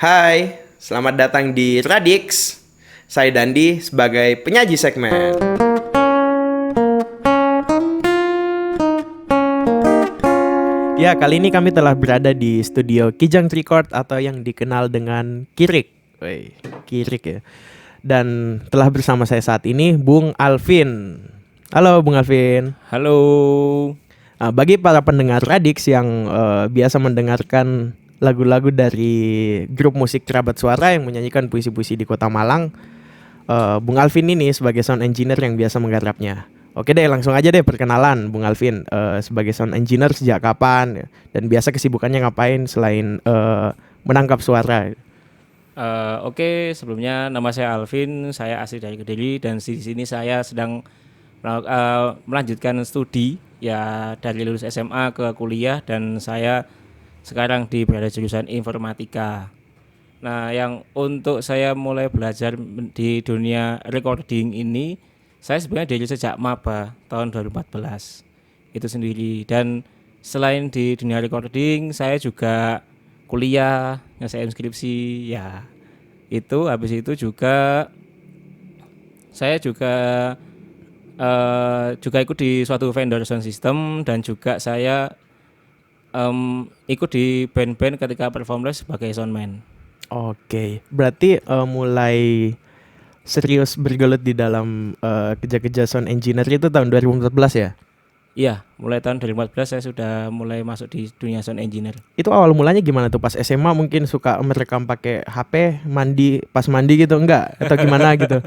Hai, selamat datang di Radix. Saya Dandi sebagai penyaji segmen. Ya, kali ini kami telah berada di studio Kijang Record atau yang dikenal dengan Kirik. Woi, Kirik ya. Dan telah bersama saya saat ini Bung Alvin. Halo Bung Alvin. Halo. Bagi para pendengar Radix yang biasa mendengarkan lagu-lagu dari grup musik Kerabat Suara yang menyanyikan puisi-puisi di Kota Malang, Bung Alvin ini sebagai sound engineer yang biasa menggarapnya. Oke deh, langsung aja deh perkenalan Bung Alvin, sebagai sound engineer sejak kapan dan biasa kesibukannya ngapain selain menangkap suara. Oke, sebelumnya nama saya Alvin, saya asli dari Kediri dan di sini saya sedang melanjutkan studi ya dari lulus SMA ke kuliah dan saya sekarang berada jurusan informatika. Nah, yang untuk saya mulai belajar di dunia recording ini, saya sebenarnya dari sejak maba tahun 2014 itu sendiri. Dan selain di dunia recording, saya juga kuliah, nyelesain skripsi, ya itu. Habis itu juga saya juga ikut di suatu vendor sound system dan juga saya ikut di band-band ketika perform live sebagai soundman. Oke, berarti mulai serius bergelut di dalam kerja-kerja sound engineer itu tahun 2014 ya? Iya, mulai tahun 2014 saya sudah mulai masuk di dunia sound engineer. Itu awal mulanya gimana tuh, pas SMA mungkin suka merekam pakai HP, pas mandi gitu enggak? Atau gimana gitu?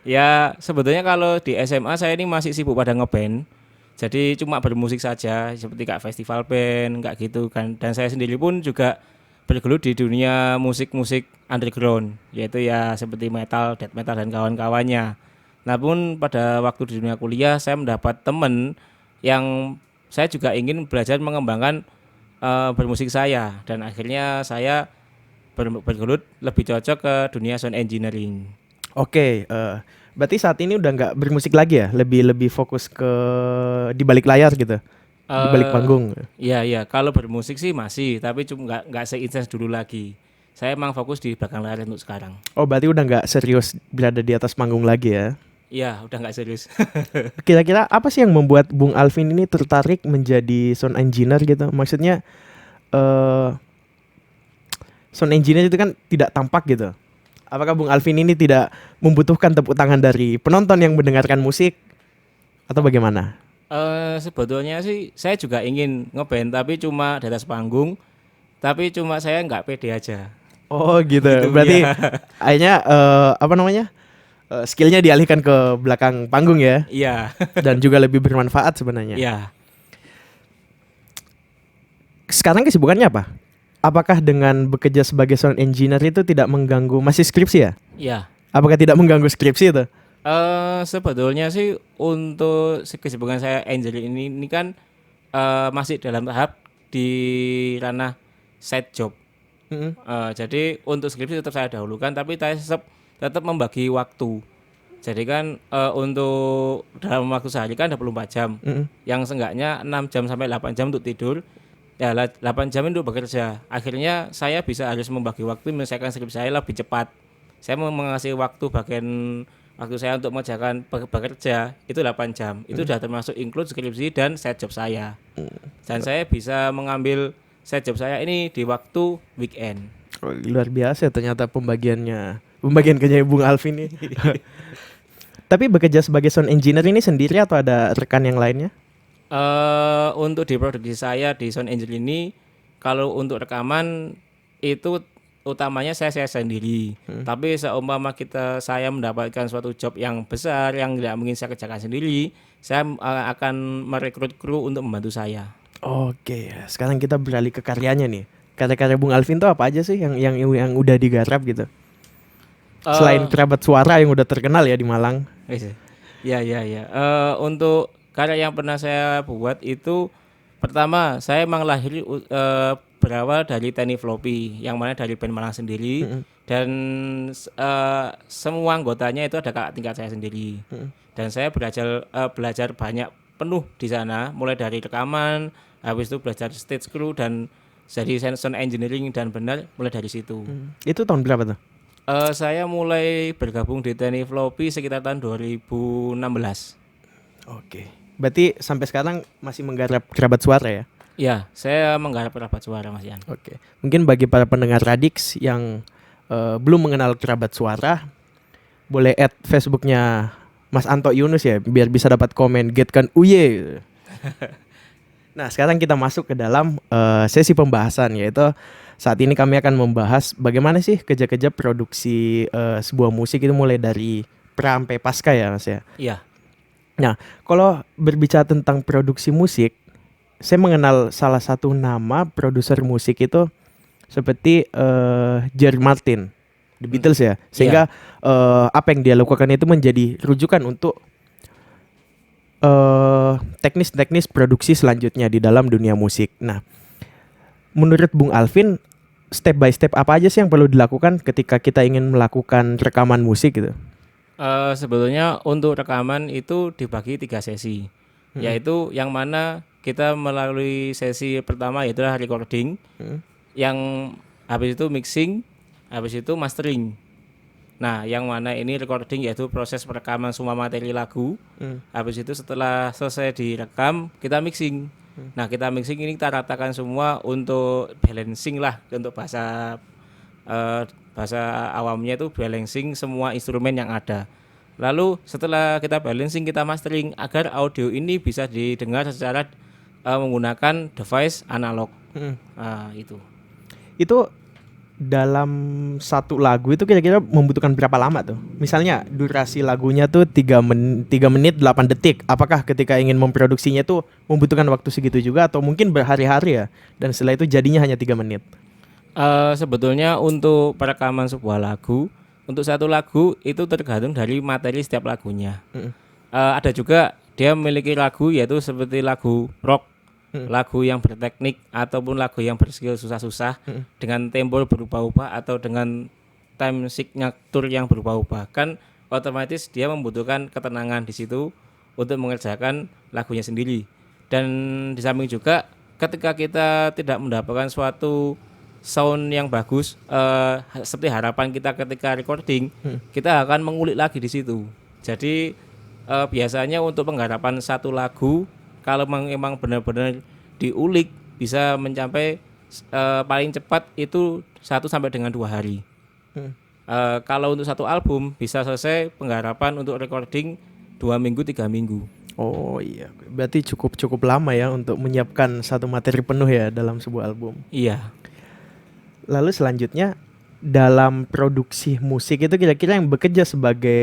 Ya, sebetulnya kalau di SMA saya ini masih sibuk pada ngeband. Jadi cuma bermusik saja seperti kayak festival band, kayak gitu kan. Dan saya sendiri pun juga bergelut di dunia musik-musik underground, yaitu ya seperti metal, death metal dan kawan-kawannya. Namun pada waktu di dunia kuliah saya mendapat teman yang saya juga ingin belajar mengembangkan bermusik saya dan akhirnya saya bergelut lebih cocok ke dunia sound engineering. Oke, berarti saat ini udah nggak bermusik lagi ya? Lebih fokus ke di balik layar gitu, di balik panggung. Iya. Kalau bermusik sih masih, tapi cuma nggak seintens dulu lagi. Saya emang fokus di belakang layar untuk sekarang. Oh, berarti udah nggak serius berada di atas panggung lagi ya? Iya, udah nggak serius. Kira-kira apa sih yang membuat Bung Alvin ini tertarik menjadi sound engineer gitu? Maksudnya sound engineer itu kan tidak tampak gitu. Apakah Bung Alvin ini tidak membutuhkan tepuk tangan dari penonton yang mendengarkan musik atau bagaimana? Sebetulnya sih saya juga ingin ngeband, tapi cuma di atas panggung. Tapi cuma saya nggak pede aja. Oh gitu. Gitu, Berarti ya. akhirnya apa namanya? Skillnya dialihkan ke belakang panggung ya. Iya. Dan juga lebih bermanfaat sebenarnya. Iya. Sekarang kesibukannya apa? Apakah dengan bekerja sebagai sound engineer itu tidak mengganggu, masih skripsi ya? Iya. Apakah tidak mengganggu skripsi itu? Sebetulnya sih untuk kesibukan saya Angel ini kan masih dalam tahap di ranah side job. Jadi untuk skripsi tetap saya dahulukan, tapi saya tetap membagi waktu. Jadi kan untuk dalam waktu sehari kan 24 jam. Yang seenggaknya 6 jam sampai 8 jam untuk tidur. Ya 8 jam untuk bekerja. Akhirnya saya harus membagi waktu menyelesaikan skripsi saya lebih cepat. Saya mau mengasih waktu saya untuk mengerjakan bekerja itu 8 jam. Itu sudah termasuk include skripsi dan side job saya. Dan saya bisa mengambil side job saya ini di waktu weekend. Oh, luar biasa ternyata pembagian kerjanya Bung Alvin ini. Tapi bekerja sebagai sound engineer ini sendiri atau ada rekan yang lainnya? Untuk di produksi saya di sound engineer ini, kalau untuk rekaman itu utamanya saya sendiri. Tapi seumpama saya mendapatkan suatu job yang besar yang tidak mungkin saya kerjakan sendiri, saya akan merekrut kru untuk membantu saya. Oke, sekarang kita beralih ke karyanya nih. Karya-karya Bung Alvin tuh apa aja sih yang udah digarap gitu? Selain Kerabat Suara yang udah terkenal ya di Malang. Ya. Untuk karya yang pernah saya buat itu, pertama saya emang berawal dari Tiny Floppy yang mana dari band Malang sendiri. Dan semua anggotanya itu ada kakak tingkat saya sendiri. Dan saya belajar banyak penuh di sana, mulai dari rekaman, habis itu belajar stage crew dan jadi sound engineering dan benar mulai dari situ. Itu tahun berapa tuh? Saya mulai bergabung di Tiny Floppy sekitar tahun 2016. Oke. Berarti sampai sekarang masih menggarap kerabat suara ya? Ya, saya menggarap kerabat suara Mas Yan. Oke. Mungkin bagi para pendengar Radix yang belum mengenal kerabat suara, boleh add Facebooknya Mas Anto Yunus ya, biar bisa dapat komen getkan uye. Nah, sekarang kita masuk ke dalam sesi pembahasan, yaitu saat ini kami akan membahas bagaimana sih kerja-kerja produksi sebuah musik itu mulai dari pra sampai pasca ya Mas ya. Iya. Nah, kalau berbicara tentang produksi musik, saya mengenal salah satu nama produser musik itu seperti George Martin, The Beatles ya. Sehingga apa yang dia lakukan itu menjadi rujukan untuk teknis-teknis produksi selanjutnya di dalam dunia musik. Nah, menurut Bung Alvin, step by step apa aja sih yang perlu dilakukan ketika kita ingin melakukan rekaman musik gitu? Sebetulnya untuk rekaman itu dibagi 3 sesi, yaitu yang mana kita melalui sesi pertama yaitu recording, yang habis itu mixing, habis itu mastering. Nah, yang mana ini recording yaitu proses perekaman semua materi lagu. Habis itu setelah selesai direkam, kita mixing. Nah, kita mixing ini kita ratakan semua untuk balancing lah, untuk bahasa awamnya itu balancing semua instrumen yang ada. Lalu setelah kita balancing, kita mastering agar audio ini bisa didengar secara menggunakan device analog. Itu dalam satu lagu itu kira-kira membutuhkan berapa lama tuh? Misalnya durasi lagunya tuh 3 menit 8 detik. Apakah ketika ingin memproduksinya tuh membutuhkan waktu segitu juga atau mungkin berhari-hari ya? Dan setelah itu jadinya hanya 3 menit. Sebetulnya untuk perekaman sebuah lagu, untuk satu lagu itu tergantung dari materi setiap lagunya. Ada juga dia memiliki lagu yaitu seperti lagu rock, lagu yang berteknik ataupun lagu yang berskill susah-susah dengan tempo berubah-ubah atau dengan time signature yang berubah-ubah. Kan otomatis dia membutuhkan ketenangan di situ untuk mengerjakan lagunya sendiri. Dan di samping juga ketika kita tidak mendapatkan suatu sound yang bagus seperti harapan kita ketika recording, kita akan mengulik lagi di situ. Jadi biasanya untuk penggarapan satu lagu kalau memang benar-benar diulik bisa mencapai paling cepat itu 1 sampai dengan 2 hari. Kalau untuk satu album bisa selesai penggarapan untuk recording 2 minggu 3 minggu. Oh iya, berarti cukup lama ya untuk menyiapkan satu materi penuh ya dalam sebuah album. Iya. Lalu selanjutnya dalam produksi musik itu kira-kira yang bekerja sebagai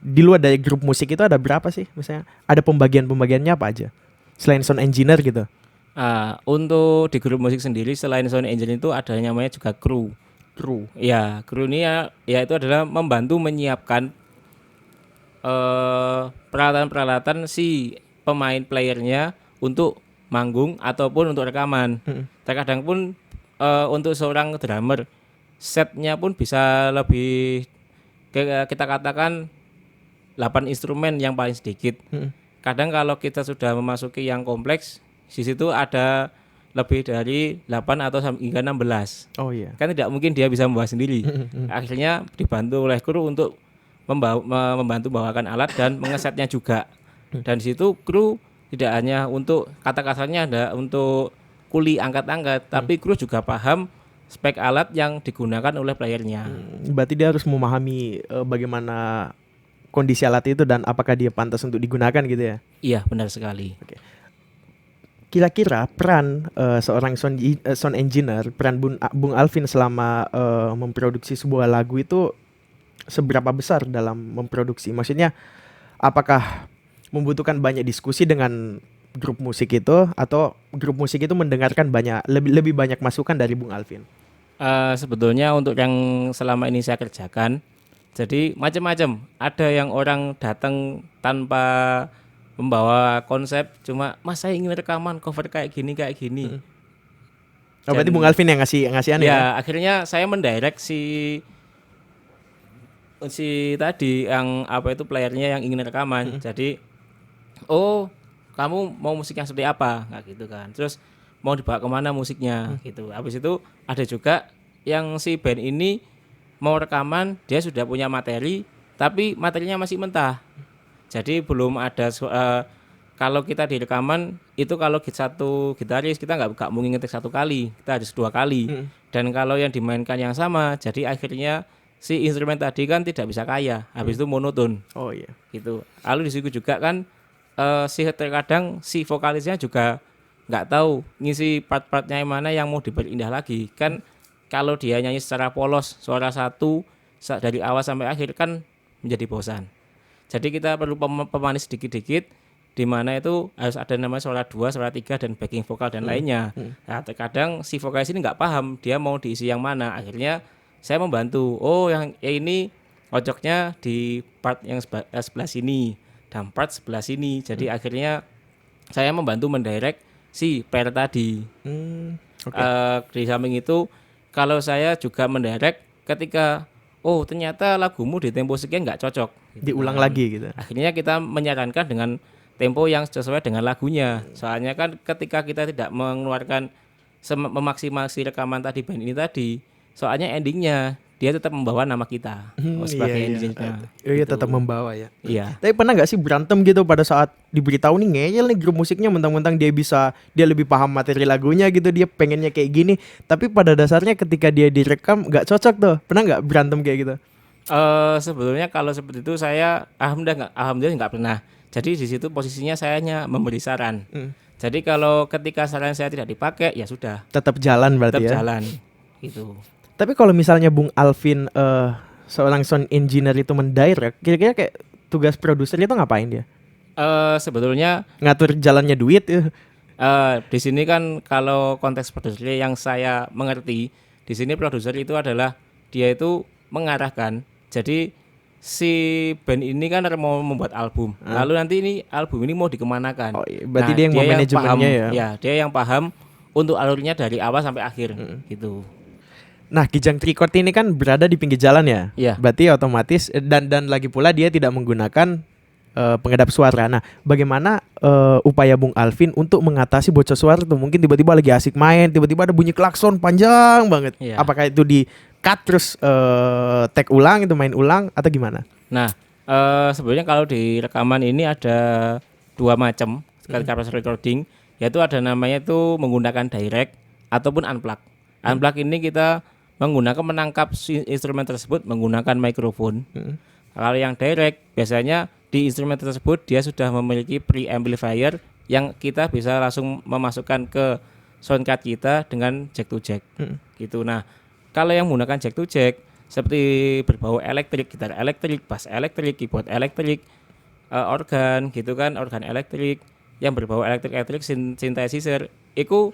di luar dari grup musik itu ada berapa sih? Misalnya ada pembagiannya apa aja? Selain sound engineer gitu. Untuk di grup musik sendiri selain sound engineer itu ada namanya juga kru. Ya, kru ini ya itu adalah membantu menyiapkan peralatan-peralatan si pemain playernya untuk manggung ataupun untuk rekaman. Terkadang pun untuk seorang drummer setnya pun bisa lebih kita katakan 8 instrumen yang paling sedikit. Kadang kalau kita sudah memasuki yang kompleks, di situ ada lebih dari 8 atau hingga 16. Oh iya. Kan tidak mungkin dia bisa membawa sendiri. Akhirnya dibantu oleh kru untuk membantu bawakan alat dan mengesetnya juga. Dan di situ kru tidak hanya untuk kata-katanya ada untuk kuli angkat-angkat, tapi kru juga paham spek alat yang digunakan oleh playernya. Berarti dia harus memahami bagaimana kondisi alat itu dan apakah dia pantas untuk digunakan gitu ya? Iya, benar sekali. Oke. Kira-kira peran seorang sound engineer, peran Bung Alvin selama memproduksi sebuah lagu itu seberapa besar dalam memproduksi? Maksudnya apakah membutuhkan banyak diskusi dengan grup musik itu atau grup musik itu mendengarkan lebih banyak masukan dari Bung Alvin? Sebetulnya untuk yang selama ini saya kerjakan, jadi macam-macam. Ada yang orang datang tanpa membawa konsep, cuma Mas saya ingin rekaman cover kayak gini. Berarti Bung Alvin yang ngasih aneh ya? Akhirnya saya mendirect si tadi yang apa itu playernya yang ingin rekaman. Jadi kamu mau musik yang seperti apa? Nggak gitu kan. Terus mau dibawa kemana musiknya gitu. Habis itu ada juga yang si band ini mau rekaman, dia sudah punya materi tapi materinya masih mentah. Jadi belum ada kalau kita di rekaman itu kalau satu gitaris kita nggak mungkin ngetik satu kali, kita harus 2 kali. Dan kalau yang dimainkan yang sama, jadi akhirnya si instrumen tadi kan tidak bisa kaya, habis itu monoton. Oh iya. Gitu. Lalu di situ juga kan terkadang si vokalisnya juga nggak tahu ngisi part-partnya yang mana yang mau diperindah lagi. Kan kalau dia nyanyi secara polos suara satu dari awal sampai akhir kan menjadi bosan. Jadi kita perlu pemanis sedikit-sedikit, di mana itu harus ada namanya suara 2, suara 3 dan backing vokal dan lainnya. Nah, terkadang si vokalis ini nggak paham dia mau diisi yang mana. Akhirnya saya membantu. Oh, yang ini cocoknya di part yang sebelah sini dan part sebelah sini. Jadi akhirnya saya membantu mendirect si pair tadi. Di samping itu kalau saya juga mendirect ketika ternyata lagumu di tempo sekian nggak cocok, Diulang lagi gitu. akhirnya kita menyarankan dengan tempo yang sesuai dengan lagunya. Soalnya kan ketika kita tidak mengeluarkan memaksimasi rekaman tadi band ini tadi, soalnya endingnya dia tetap membawa nama kita sebagai endingnya. Iya, tetap membawa ya. Iya. Tapi pernah nggak sih berantem gitu pada saat diberitahu nih ngeyel nih grup musiknya, mentang-mentang dia lebih paham materi lagunya gitu, dia pengennya kayak gini, tapi pada dasarnya ketika dia direkam nggak cocok tuh. Pernah nggak berantem kayak gitu? Sebetulnya kalau seperti itu saya alhamdulillah nggak pernah. Jadi di situ posisinya saya hanya memberi saran. Jadi kalau ketika saran saya tidak dipakai ya sudah. Tetap jalan berarti Tetap ya. jalan. Gitu. Tapi kalau misalnya Bung Alvin seorang sound engineer itu mendirect, kira-kira kayak tugas produser itu ngapain dia? Sebetulnya Ngatur jalannya duit ya. di sini kan kalau konteks produser yang saya mengerti, di sini produser itu adalah dia itu mengarahkan. Jadi si band ini kan mau membuat album, lalu nanti ini album ini mau dikemanakan. Oh iya, berarti dia yang mau manajemennya ya. Ya, dia yang paham untuk alurnya dari awal sampai akhir gitu. Nah, Kijang Trikort ini kan berada di pinggir jalan ya. Iya. Berarti otomatis dan lagi pula dia tidak menggunakan pengedap suara. Nah, bagaimana upaya Bung Alvin untuk mengatasi bocor suara tuh? Mungkin tiba-tiba lagi asik main, tiba-tiba ada bunyi klakson panjang banget. Iya. Apakah itu di cut terus take ulang, itu main ulang atau gimana? Nah, sebenarnya kalau di rekaman ini ada 2 macam ketika proses recording, yaitu ada namanya itu menggunakan direct ataupun unplug. Unplug ini kita menggunakan menangkap instrumen tersebut menggunakan mikrofon. Kalau yang direct biasanya di instrumen tersebut dia sudah memiliki preamplifier yang kita bisa langsung memasukkan ke sound card kita dengan jack to jack. Gitu. Nah, kalau yang menggunakan jack to jack seperti berbau elektrik, gitar elektrik, bass elektrik, keyboard elektrik, organ gitu kan, organ elektrik yang berbau elektrik synthesizer, itu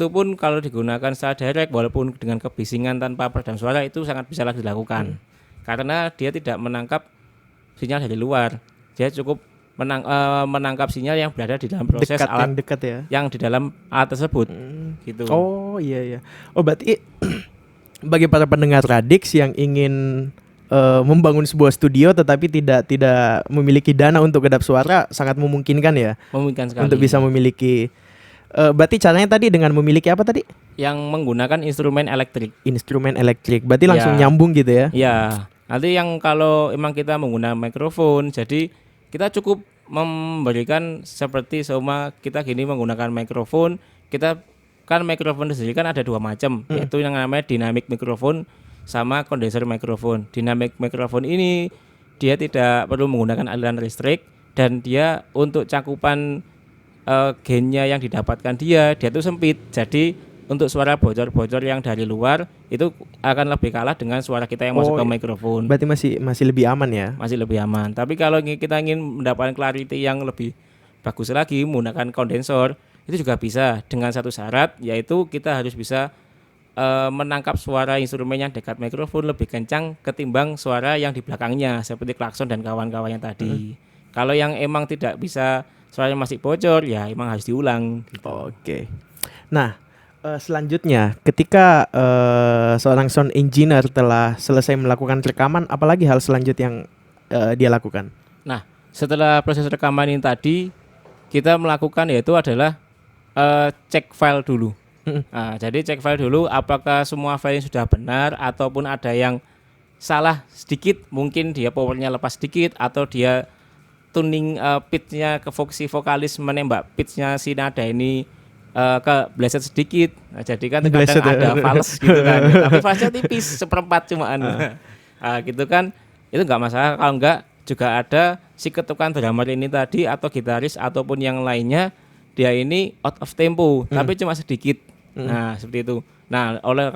pun kalau digunakan secara direct walaupun dengan kebisingan tanpa peredam suara itu sangat bisa lagi dilakukan. Karena dia tidak menangkap sinyal dari luar. Dia cukup menangkap sinyal yang berada di dalam proses dekat, alat yang dekat ya. Yang di dalam alat tersebut. Gitu. Oh iya. Oh berarti bagi para pendengar Radix yang ingin membangun sebuah studio tetapi tidak memiliki dana untuk kedap suara, sangat memungkinkan ya. Memungkinkan sekali. Untuk bisa memiliki berarti caranya tadi dengan memiliki apa tadi? Yang menggunakan instrumen elektrik. Instrumen elektrik. Berarti langsung nyambung gitu ya? Iya. Nanti yang kalau emang kita menggunakan mikrofon, jadi kita cukup memberikan seperti semua kita gini menggunakan mikrofon. Kita kan mikrofon sendiri kan ada 2 macam, yaitu yang namanya dynamic mikrofon sama condenser mikrofon. Dynamic mikrofon ini dia tidak perlu menggunakan aliran listrik dan dia untuk cakupan gainnya yang didapatkan dia tuh sempit. Jadi untuk suara bocor-bocor yang dari luar itu akan lebih kalah dengan suara kita yang masuk ke mikrofon. Berarti masih lebih aman ya? Masih lebih aman. Tapi kalau kita ingin mendapatkan clarity yang lebih bagus lagi menggunakan kondensor, itu juga bisa dengan satu syarat, yaitu kita harus bisa menangkap suara instrumen yang dekat mikrofon lebih kencang ketimbang suara yang di belakangnya seperti klakson dan kawan-kawannya tadi. Kalau yang emang tidak bisa, suaranya masih bocor, ya emang harus diulang gitu. Oke. Nah, selanjutnya ketika seorang sound engineer telah selesai melakukan rekaman, apalagi hal selanjutnya yang dia lakukan? Nah, setelah proses rekaman ini tadi, kita melakukan yaitu adalah cek file dulu. Nah, jadi cek file dulu apakah semua file sudah benar ataupun ada yang salah sedikit, mungkin dia powernya lepas sedikit atau dia tuning pitch-nya ke si vokalis menembak pitch-nya si nada ini ke bleset sedikit. Nah, jadi kan kadang ada fals gitu kan. Tapi falsnya tipis seperempat cumaan. Gitu kan. Itu enggak masalah. Kalau enggak juga ada si ketukan drummer ini tadi atau gitaris ataupun yang lainnya dia ini out of tempo tapi cuma sedikit. Nah, seperti itu. Nah, oleh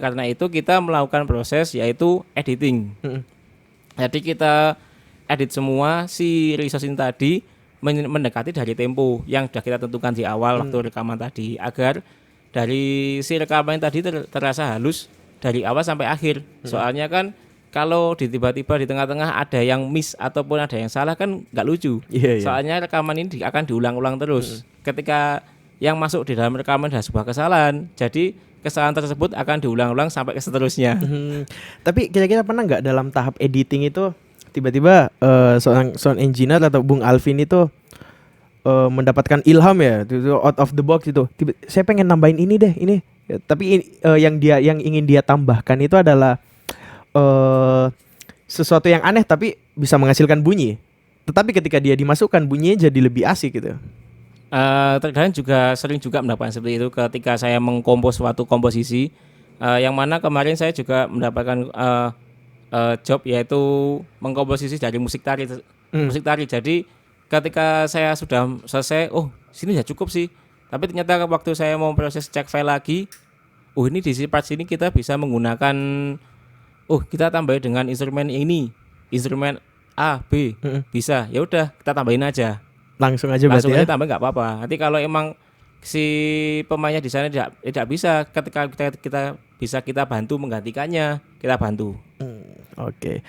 karena itu kita melakukan proses yaitu editing. Jadi kita edit semua si resource ini tadi mendekati dari tempo yang sudah kita tentukan di awal waktu rekaman tadi agar dari si rekaman tadi terasa halus dari awal sampai akhir. Soalnya kan kalau tiba-tiba di tengah-tengah ada yang miss ataupun ada yang salah kan nggak lucu. Soalnya rekaman ini akan diulang-ulang terus. Ketika yang masuk di dalam rekaman adalah sebuah kesalahan, jadi kesalahan tersebut akan diulang-ulang sampai ke seterusnya. Tapi kira-kira pernah nggak dalam tahap editing itu tiba-tiba seorang sound engineer atau Bung Alvin itu mendapatkan ilham ya, itu out of the box itu. Saya pengen nambahin ini deh, ini. Ya, tapi yang ingin dia tambahkan itu adalah sesuatu yang aneh tapi bisa menghasilkan bunyi. Tetapi ketika dia dimasukkan bunyinya jadi lebih asik gitu. Terkadang juga sering juga mendapatkan seperti itu ketika saya mengkompos suatu komposisi, yang mana kemarin saya juga mendapatkan job yaitu mengkomposisi dari musik tari. Jadi ketika saya sudah selesai, sini sudah cukup sih. Tapi ternyata waktu saya mau proses cek file lagi, ini di part sini kita bisa menggunakan, kita tambahin dengan instrumen ini, instrumen A, B, bisa. Ya udah kita tambahin aja. Langsung aja tambah nggak apa-apa. Nanti kalau emang si pemainnya di sana tidak bisa, ketika kita bantu menggantikannya, kita bantu. Oke.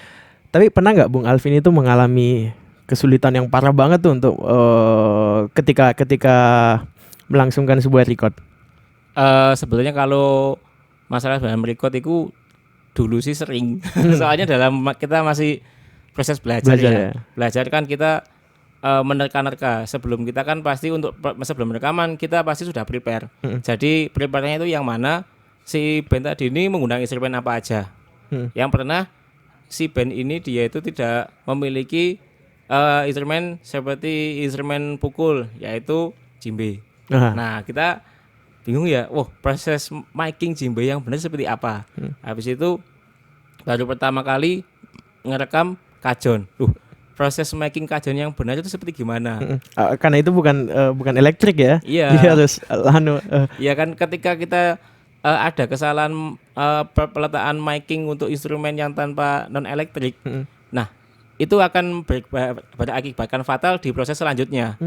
Tapi pernah nggak Bung Alvin itu mengalami kesulitan yang parah banget tuh untuk ketika melangsungkan sebuah record? Sebetulnya kalau masalah dalam record itu dulu sih sering. Soalnya dalam kita masih proses belajar ya. Belajar kan kita menerka-nerka sebelum kita kan pasti sebelum rekaman kita pasti sudah prepare. Jadi prepare-nya itu yang mana si band tadi ini menggunakan instrumen apa aja. Yang pernah si band ini dia itu tidak memiliki instrumen seperti instrumen pukul yaitu djembe. Nah, kita bingung ya, proses miking djembe yang benar seperti apa. Habis itu baru pertama kali ngerekam kajon. Proses making kajon yang benar itu seperti gimana? Karena itu bukan elektrik ya. Iya. Dia harus Iya kan, ketika kita ada kesalahan peletaan miking untuk instrumen yang tanpa non elektrik. Nah, itu akan berakibatkan fatal di proses selanjutnya.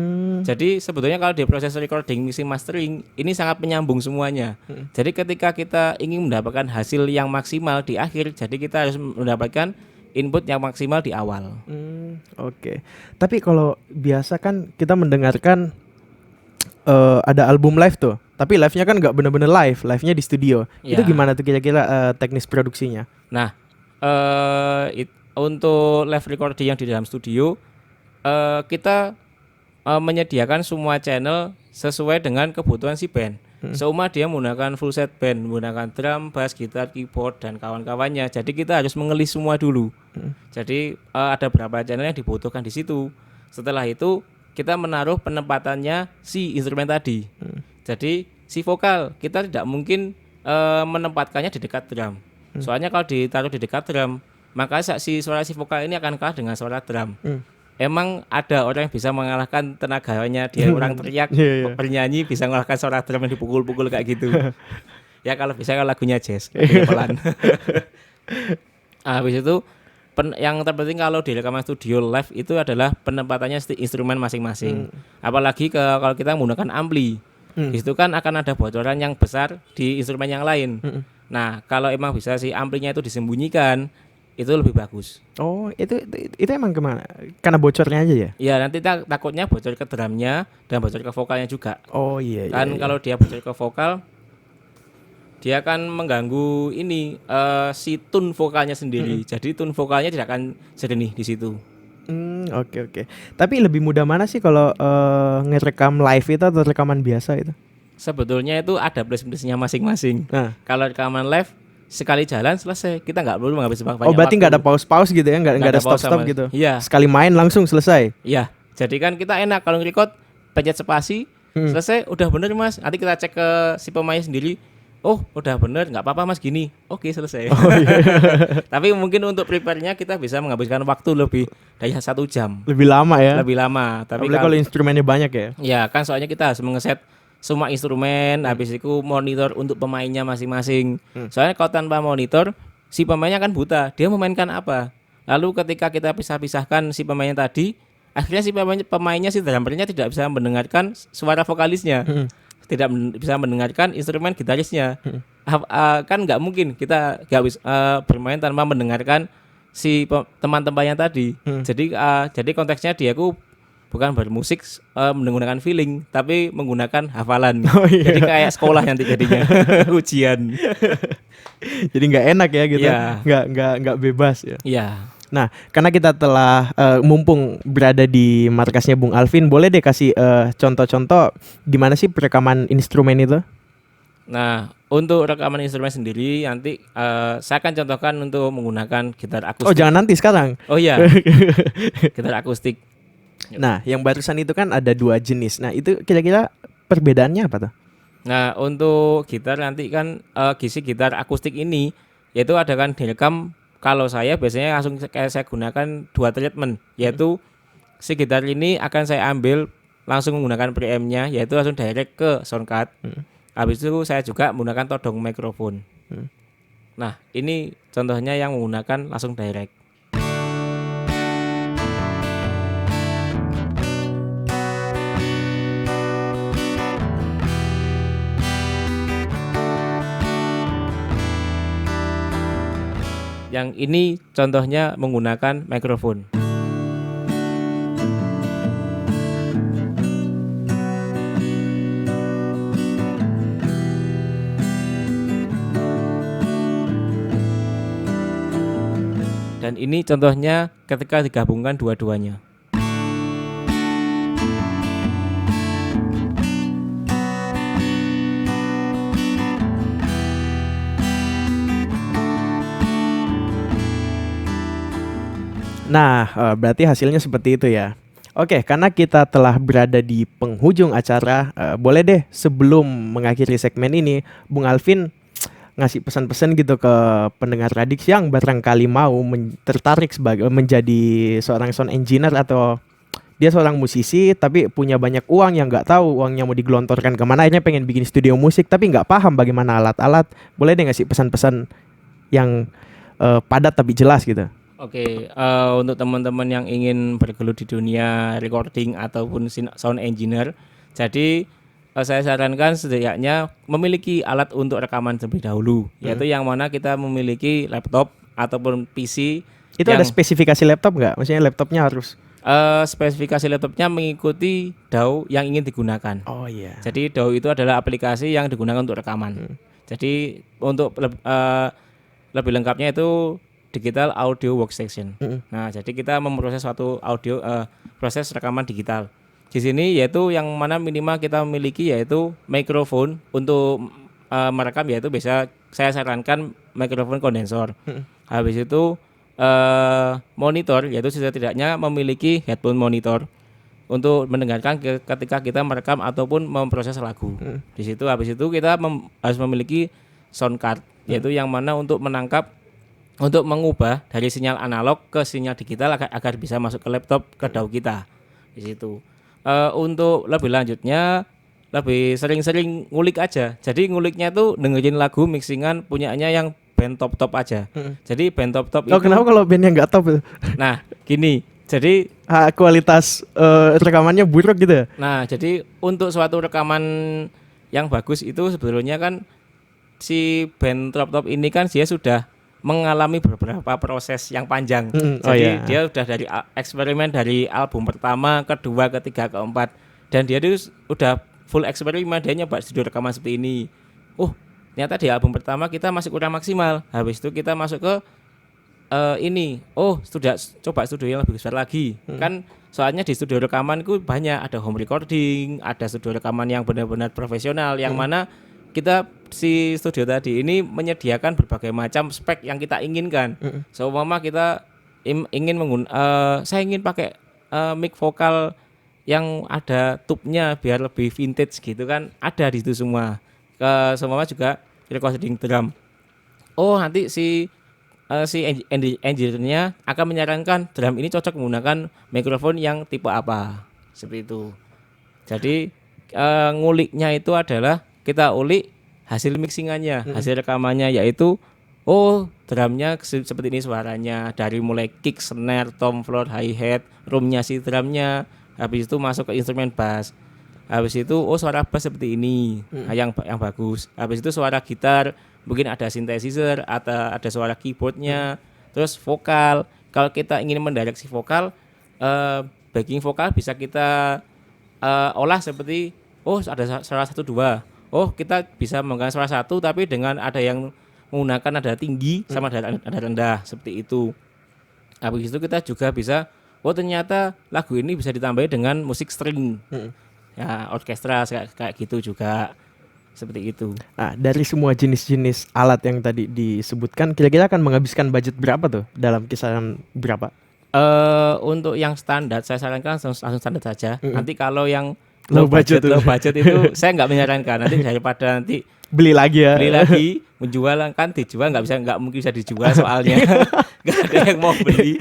Jadi sebetulnya kalau di proses recording, mixing, mastering ini sangat menyambung semuanya. Jadi ketika kita ingin mendapatkan hasil yang maksimal di akhir, jadi kita harus mendapatkan input yang maksimal di awal. Oke. Tapi kalau biasa kan kita mendengarkan ada album live tuh, tapi live-nya kan nggak benar-benar live-nya di studio. Ya. Itu gimana tuh kira-kira teknis produksinya? Nah, untuk live recording yang di dalam studio, kita menyediakan semua channel sesuai dengan kebutuhan si band. Seumah dia menggunakan full set band, menggunakan drum, bass, gitar, keyboard dan kawan-kawannya. Jadi kita harus mengelis semua dulu. Jadi ada beberapa channel yang dibutuhkan di situ. Setelah itu kita menaruh penempatannya si instrumen tadi. Jadi si vokal kita tidak mungkin menempatkannya di dekat drum. Soalnya kalau ditaruh di dekat drum, maka si suara si vokal ini akan kalah dengan suara drum. Emang ada orang yang bisa mengalahkan tenaganya, dia orang teriak, bernyanyi bisa mengalahkan suara drum yang dipukul-pukul kayak gitu. Ya kalau bisa kalau lagunya jazz, pelan. Habis itu yang terpenting kalau di rekaman studio live itu adalah penempatannya instrumen masing-masing. Apalagi kalau kita menggunakan ampli, di situ kan akan ada bocoran yang besar di instrumen yang lain. Nah kalau emang bisa si amplinya itu disembunyikan, itu lebih bagus. Itu emang kemana? Karena bocornya aja ya? Iya, nanti takutnya bocor ke drumnya dan bocor ke vokalnya juga. Iya. Kan kalau dia bocor ke vokal, dia akan mengganggu ini si tune vokalnya sendiri. Jadi tune vokalnya tidak akan jernih di situ. Oke. Tapi lebih mudah mana sih kalau ngerekam live itu atau rekaman biasa itu? Sebetulnya itu ada plus minusnya masing-masing. Nah. Kalau rekaman live sekali jalan selesai, kita nggak perlu menghabiskan banyak waktu. Oh berarti nggak ada pause-pause gitu ya, nggak ada pause stop-stop sama- gitu? Iya. Sekali main langsung selesai? Iya, jadi kan kita enak kalau nge-record pencet spasi, selesai udah bener mas. Nanti kita cek ke si pemain sendiri. Oh udah bener, nggak apa-apa mas gini. Oke selesai. Tapi mungkin untuk prepare-nya kita bisa menghabiskan waktu lebih dari 1 jam. Lebih lama ya? Lebih lama. Tapi Apalagi kalau instrumennya banyak ya? ya kan soalnya kita harus mengeset semua instrumen, habis itu monitor untuk pemainnya masing-masing. Soalnya kalau tanpa monitor, si pemainnya kan buta. Dia memainkan apa? Lalu ketika kita pisah-pisahkan si pemainnya tadi, akhirnya si pemainnya si drummernya tidak bisa mendengarkan suara vokalisnya. Tidak bisa mendengarkan instrumen gitarisnya. Kan nggak mungkin kita nggak bisa bermain tanpa mendengarkan si teman-temannya tadi. Jadi konteksnya dia ku bukan bermusik menggunakan feeling, tapi menggunakan hafalan. Jadi kayak sekolah nanti jadinya ujian. Jadi nggak enak ya gitu, Iya. nggak bebas ya. Iya. Nah, karena kita telah mumpung berada di markasnya Bung Alvin, boleh deh kasih contoh-contoh gimana sih perekaman instrumen itu? Nah, untuk rekaman instrumen sendiri nanti saya akan contohkan untuk menggunakan gitar Oh, akustik. jangan nanti sekarang. Oh iya. Gitar akustik. Nah, yang barusan itu kan ada 2 jenis. Nah, itu kira-kira perbedaannya apa tuh? Nah, untuk gitar nanti kan gisi gitar akustik ini yaitu ada kan direkam. Kalau saya biasanya langsung kayak saya gunakan 2 treatment, yaitu si gitar ini akan saya ambil langsung menggunakan preamp-nya, yaitu langsung direct ke sound card. Habis itu saya juga menggunakan todong mikrofon. Nah, ini contohnya yang menggunakan langsung direct. Yang ini contohnya menggunakan mikrofon. Dan ini contohnya ketika digabungkan dua-duanya. Nah, berarti hasilnya seperti itu ya. Oke, karena kita telah berada di penghujung acara, boleh deh sebelum mengakhiri segmen ini, Bung Alvin ngasih pesan-pesan gitu ke pendengar Radix yang barangkali mau tertarik sebagai menjadi seorang sound engineer atau dia seorang musisi tapi punya banyak uang yang nggak tahu uangnya mau digelontorkan kemana, akhirnya pengen bikin studio musik tapi nggak paham bagaimana alat-alat. Boleh deh ngasih pesan-pesan yang padat tapi jelas gitu. Oke, untuk teman-teman yang ingin bergelut di dunia recording ataupun sound engineer, jadi saya sarankan setidaknya memiliki alat untuk rekaman terlebih dahulu, yaitu yang mana kita memiliki laptop ataupun PC. Itu ada spesifikasi laptop nggak? Maksudnya laptopnya harus spesifikasi laptopnya mengikuti DAW yang ingin digunakan. Oh iya. Jadi DAW itu adalah aplikasi yang digunakan untuk rekaman. Jadi untuk lebih lengkapnya itu Digital Audio Workstation. Nah, jadi kita memproses suatu audio proses rekaman digital. Di sini yaitu yang mana minimal kita memiliki yaitu mikrofon untuk merekam, yaitu bisa saya sarankan mikrofon kondensor. Habis itu monitor, yaitu setidaknya memiliki headphone monitor untuk mendengarkan ketika kita merekam ataupun memproses lagu. Di situ habis itu kita harus memiliki sound card, yaitu yang mana untuk menangkap, untuk mengubah dari sinyal analog ke sinyal digital agar bisa masuk ke laptop, ke DAW kita. Di situ. Untuk lebih lanjutnya lebih sering-sering ngulik aja. Jadi nguliknya tuh dengerin lagu mixingan punyanya yang band top-top aja. Jadi band top-top itu. Kenapa kalau bandnya nggak top? Nah, gini. Jadi kualitas rekamannya buruk gitu. Nah, jadi untuk suatu rekaman yang bagus itu sebetulnya kan si band top-top ini kan dia sudah mengalami beberapa proses yang panjang. Jadi dia udah dari eksperimen dari album pertama, kedua, ketiga, keempat, dan dia itu udah full eksperimen. Dia nyoba studio rekaman seperti ini. Ternyata di album pertama kita masih kurang maksimal. Habis itu kita masuk ke ini coba studio yang lebih besar lagi. Kan soalnya di studio rekaman itu banyak, ada home recording, ada studio rekaman yang benar-benar profesional, yang mana kita si studio tadi ini menyediakan berbagai macam spek yang kita inginkan. Seumpama kita saya ingin pakai mic vokal yang ada tube-nya biar lebih vintage gitu kan, ada di situ semua. Seumpama juga recording drum. Nanti si engineer-nya akan menyarankan drum ini cocok menggunakan mikrofon yang tipe apa, seperti itu. Jadi nguliknya itu adalah kita ulik hasil mixingannya, hasil rekamannya, yaitu drumnya seperti ini suaranya, dari mulai kick, snare, tom, floor, hi-hat, roomnya si drumnya, habis itu masuk ke instrumen bass, habis itu suara bass seperti ini, yang bagus, habis itu suara gitar, mungkin ada synthesizer, ada suara keyboardnya, terus vokal. Kalau kita ingin mendireksi vokal, backing vokal bisa kita olah seperti ada suara 1 2. Kita bisa menggunakan suara 1 tapi dengan ada yang menggunakan nada tinggi sama nada rendah, seperti itu. Habis itu kita juga bisa ternyata lagu ini bisa ditambahi dengan musik string. Ya, orkestra kayak gitu juga. Seperti itu. Nah, dari semua jenis-jenis alat yang tadi disebutkan, kira-kira akan menghabiskan budget berapa tuh? Dalam kisaran berapa? Untuk yang standar saya sarankan langsung standar saja. Nanti kalau yang low budget itu saya nggak menyarankan. Nanti daripada nanti beli lagi, menjual kan dijual nggak mungkin bisa dijual soalnya nggak ada yang mau beli.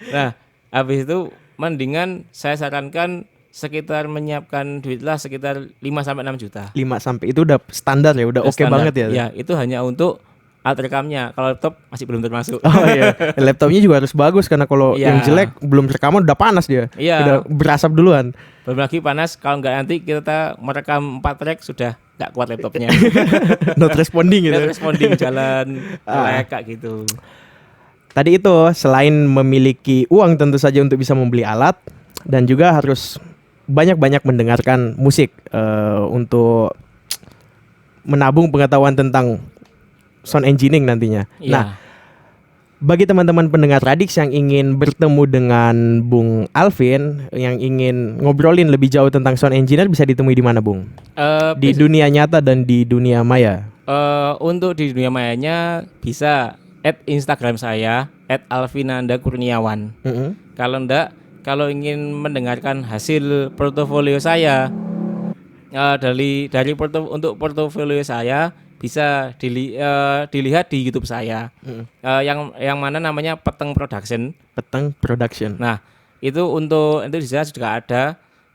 Nah, habis itu mendingan saya sarankan sekitar menyiapkan duitlah sekitar 5 sampai 6 juta. 5 sampai itu udah standar ya, udah oke banget ya. Ya, itu hanya untuk alat rekamnya. Kalau laptop masih belum termasuk. Iya. Laptopnya juga harus bagus karena kalau yang jelek belum rekaman udah panas dia. Udah berasap duluan. Belum lagi panas kalau nggak nanti kita merekam 4 track sudah nggak kuat laptopnya. Not responding gitu. Not responding jalan kayak gitu. Tadi itu selain memiliki uang tentu saja untuk bisa membeli alat, dan juga harus banyak-banyak mendengarkan musik untuk menabung pengetahuan tentang sound engineering nantinya. Nah, bagi teman-teman pendengar Radix yang ingin bertemu dengan Bung Alvin, yang ingin ngobrolin lebih jauh tentang sound engineer, bisa ditemui di mana, Bung? Di dunia nyata dan di dunia maya. Untuk di dunia mayanya bisa @Instagram saya @alvinanda_kurniawan. Kalau ingin mendengarkan hasil portofolio saya, untuk portofolio saya bisa dilihat di YouTube saya, yang mana namanya Peteng Production. Peteng Production. Nah, itu di sana juga ada.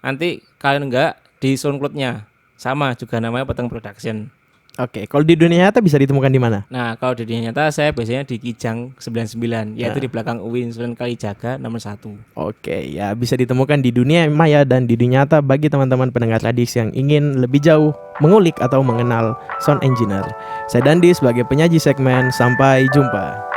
Nanti kalian enggak di SoundCloud-nya sama juga namanya Peteng Production. Oke, kalau di dunia nyata bisa ditemukan di mana? Nah, kalau di dunia nyata saya biasanya di Kijang 99, yaitu di belakang UIN Sunan Kalijaga nomor 1. Oke, ya bisa ditemukan di dunia maya dan di dunia nyata bagi teman-teman pendengar Radix yang ingin lebih jauh mengulik atau mengenal sound engineer. Saya Dandi sebagai penyaji segmen, sampai jumpa.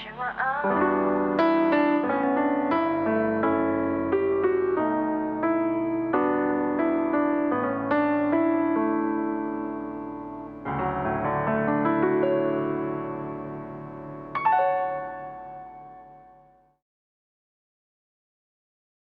是晚安。